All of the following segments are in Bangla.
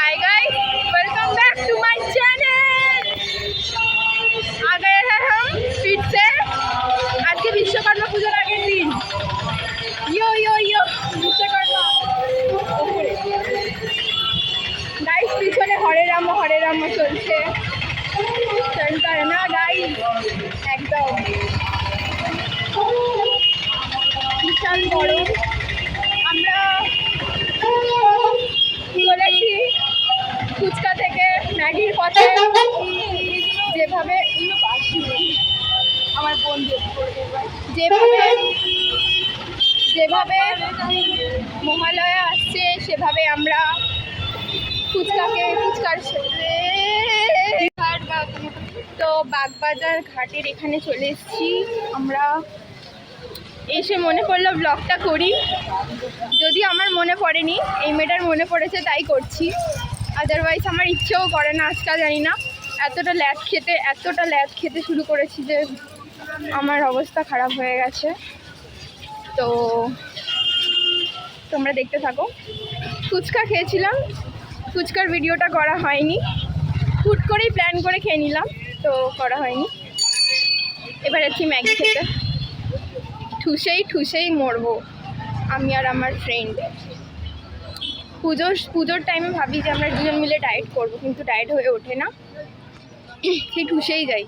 Hi guys, welcome back to my channel. आ गए हैं हम फिर से। आज के विश्वकर्मा पूजोर आगे दिन। यो यो यो विश्वकर्मा गाइस, পিছনে হরে রাম চলছে। চলছে না গাইস, একদম বিশাল গরম। আমরা চলেছি ফুচকা থেকে ম্যাগির পথে। যেভাবে আমার বন্ধু যেভাবে মহালয়া আসছে সেভাবে আমরা ফুচকার তো বাগবাজার ঘাটের এখানে চলে এসেছি আমরা। এসে মনে পড়লো ব্লগটা করি, যদি আমার মনে পড়েনি, এই মেয়েটার মনে পড়েছে তাই করছি। আদারওয়াইজ আমার ইচ্ছেও করে না আজকাল, জানি না এতটা ল্যাদ খেতে শুরু করেছি যে আমার অবস্থা খারাপ হয়ে গেছে। তো তোমরা দেখতে থাকো। ফুচকা খেয়েছিলাম, ফুচকার ভিডিওটা করা হয়নি, হুট করেই প্ল্যান করে খেয়ে নিলাম, তো করা হয়নি। এবার আছি ম্যাগি খেতে, ঠুসেই মরবো আমি আর আমার ফ্রেন্ড। পুজোর টাইমে ভাবি যে আমরা দুজন মিলে ডায়েট করব, কিন্তু ডায়েট হয়ে ওঠে না, সেই ঠুসেই যাই।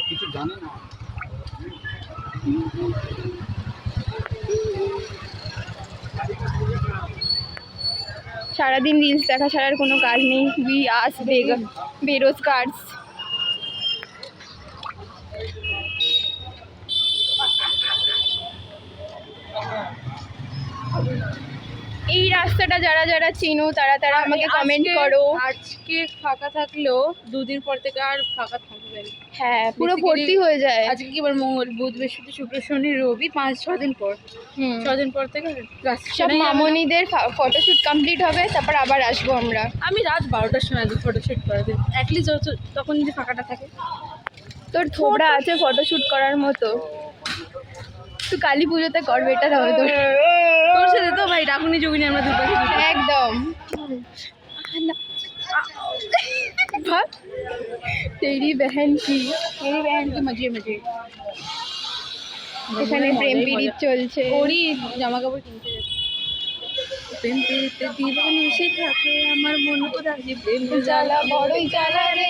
কিছু জানে না। সারাদিন রিলস দেখা ছাড়া আর কোনো কাজ নেই। উই আস বেরোজগার। এই রাস্তাটা যারা চেনো তারা আমাকে কমেন্ট করো। আজকে ফাঁকা থাকলেও দুদিন পর থেকে আর ফাঁকা থাকবে না। হ্যাঁ, পুরো ভর্তি হয়ে যায়। আজকে কি বল, মঙ্গল বুধ বৃহস্পতি শুক্র শনি রবি, 5-6 দিন পর, 6 দিন পর থেকে সব মামনিদের ফটোশ্যুট কমপ্লিট হবে, তারপর আবার আসবো আমরা। আমি রাত 12টার সময় ফটোশ্যুট করে দিই, অ্যাটলিস্ট তখন যদি ফাঁকাটা থাকে। তোর থোবড়া আছে ফটোশ্যুট করার মতো, তুই কালী পুজোতে করবে, এটা হবে তোর সাথে তো ভাই ডাকুনি জুগুনি আমরা দুটো একদম। তেরি বহন কি মজে এখানে প্রেম পীড়িত চলছে। ওরই জামা কাপড় কিনতে যাচ্ছে। প্রেম পীড়িতে দিবানিশি থাকে আমার মন, কোথায় প্রেম জ্বালা বড়ই জ্বালা রে,